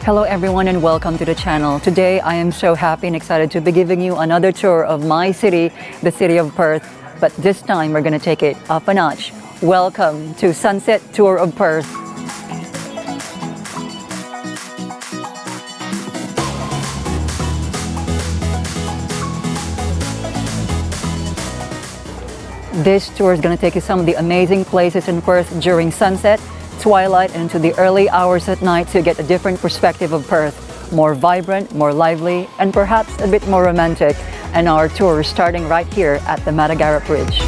Hello everyone and welcome to the channel. Today I am so happy and excited to be giving you another tour of my city, the city of Perth. But this time we're going to take it up a notch. Welcome to Sunset Tour of Perth. This tour is going to take you some of the amazing places in Perth during sunset, twilight, and into the early hours at night to get a different perspective of Perth. More vibrant, more lively, and perhaps a bit more romantic. And our tour is starting right here at the Matagarat Bridge.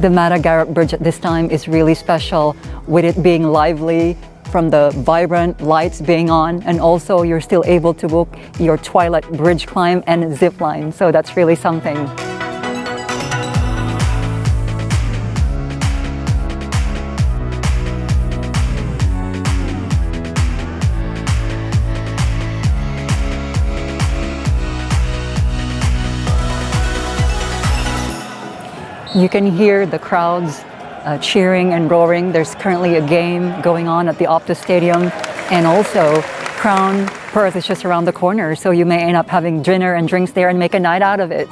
The Matagarat Bridge at this time is really special, with it being lively from the vibrant lights being on, and also you're still able to book your Twilight Bridge climb and zip line, so that's really something. You can hear the crowds cheering and roaring. There's currently a game going on at the Optus Stadium, and also Crown Perth is just around the corner, so you may end up having dinner and drinks there and make a night out of it.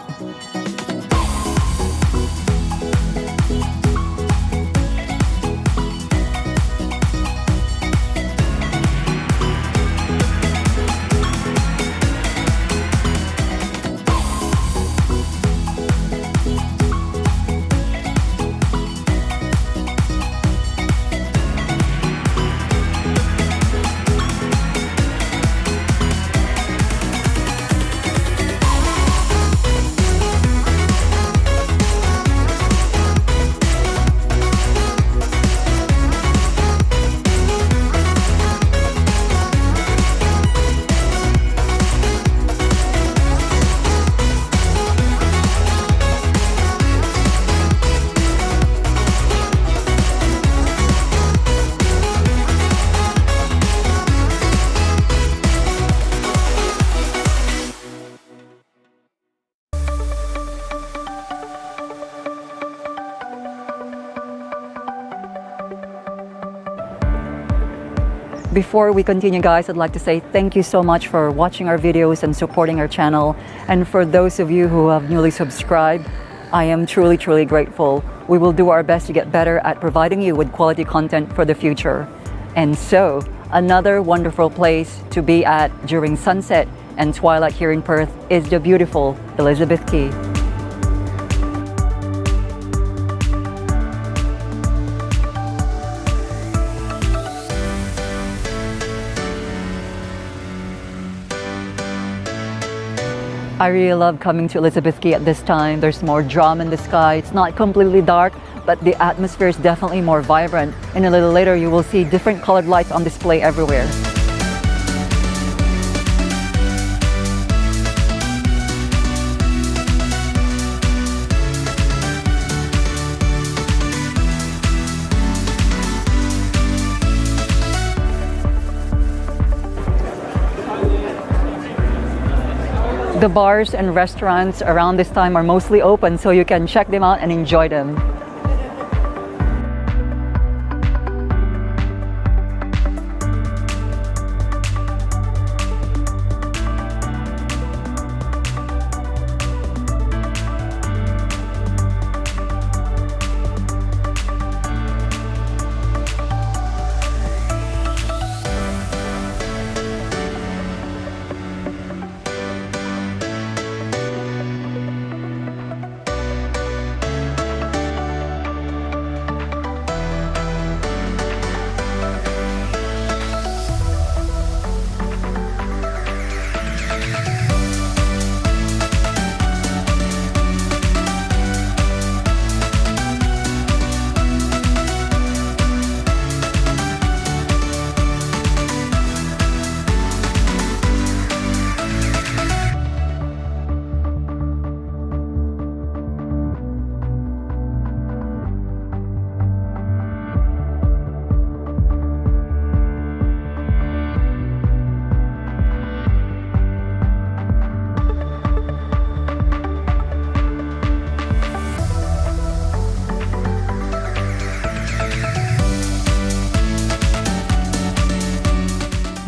Before we continue, guys, I'd like to say thank you so much for watching our videos and supporting our channel. And for those of you who have newly subscribed, I am truly grateful. We will do our best to get better at providing you with quality content for the future. And so, another wonderful place to be at during sunset and twilight here in Perth is the beautiful Elizabeth Quay. I really love coming to Elizabeth Quay at this time. There's more drama in the sky. It's not completely dark, but the atmosphere is definitely more vibrant. And a little later, you will see different colored lights on display everywhere. The bars and restaurants around this time are mostly open, so you can check them out and enjoy them.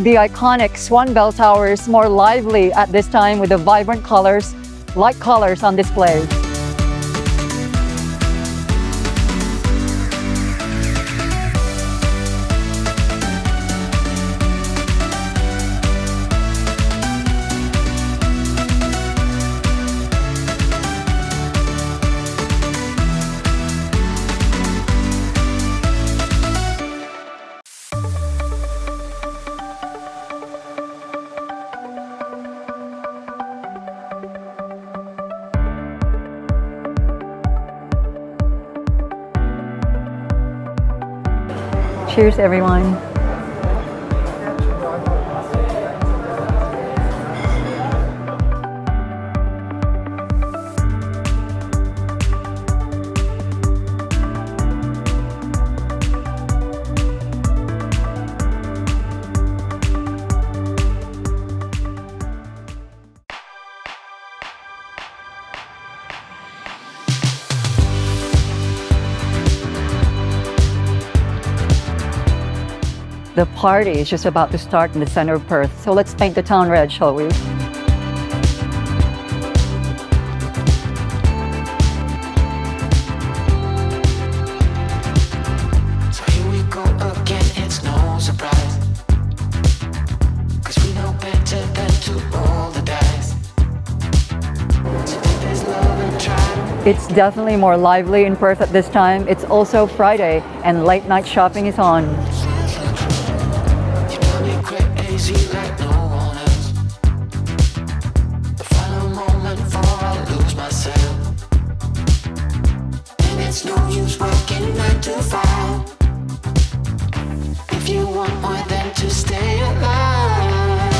the iconic Swan Bell Towers more lively at this time with the vibrant colors, light colors on display. Cheers, everyone. The party is just about to start in the center of Perth, so let's paint the town red, shall we? So here we go again, it's no surprise, 'cause we know better than to roll the dice. So if there's love and try. It's definitely more lively in Perth at this time. It's also Friday and late night shopping is on. Like no one else. The final moment before I lose myself. And it's no use working 9 to 5 if you want more than to stay alive.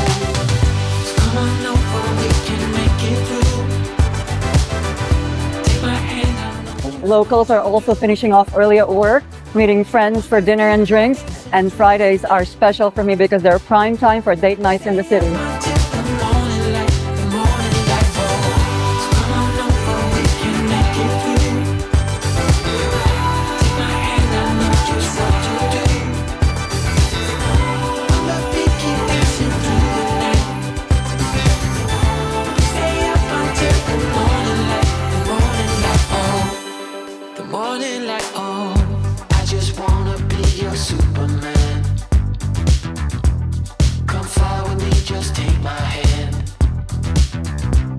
So come on over, we can make it through. Take my hand, I know. Locals are also finishing off early at work, meeting friends for dinner and drinks. And Fridays are special for me because they're prime time for date nights in the city. Superman, come fly with me, just take my hand.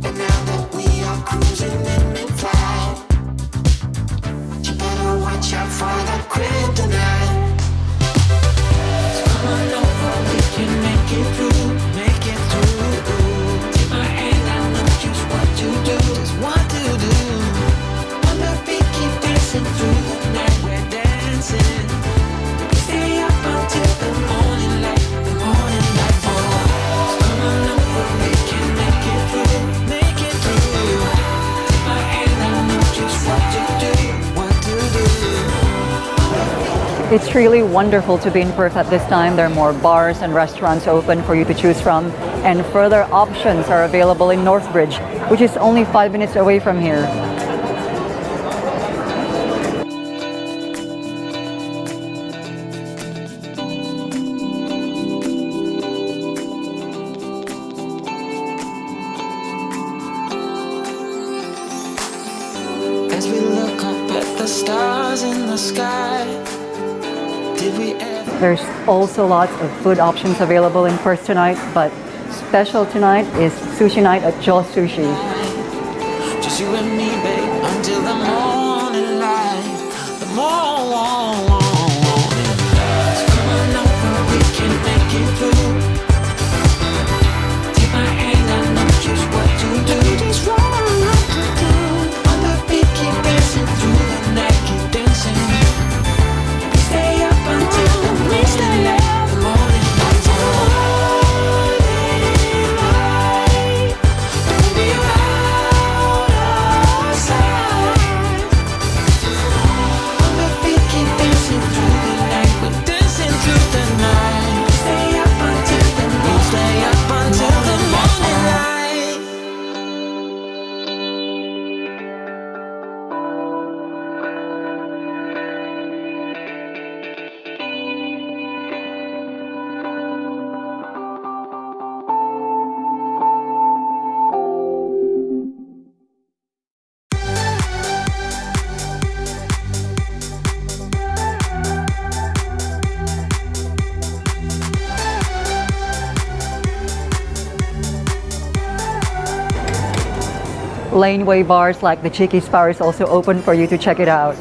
And now that we are cruising in mid-flight, you better watch out for the kryptonite. So come on over, we can make it through, make it through. Take my hand, I know just what to do, just what to do. On the beat, keep dancing through the night, we're dancing. Until the morning light, the morning light falls. Come on over, we can make it through, make it through. Take my hand, I know just what to do, what to do. It's really wonderful to be in Perth at this time. There are more bars and restaurants open for you to choose from, and further options are available in Northbridge, which is only 5 minutes away from here. As we look up at the stars in the sky, did we ever? There's also lots of food options available in Perth tonight, but special tonight is sushi night at Joe's Sushi. Just you and me, babe, until the morning light, the morning light. So come on over, we can make it through. Take my hand, I know just what to do, just what to do. On the beat, keep dancing through the night, keep dancing. Stay up until the morning light, the morning light. Don't be out of sight. laneway bars like the Cheeky Spa is also open for you to check it out.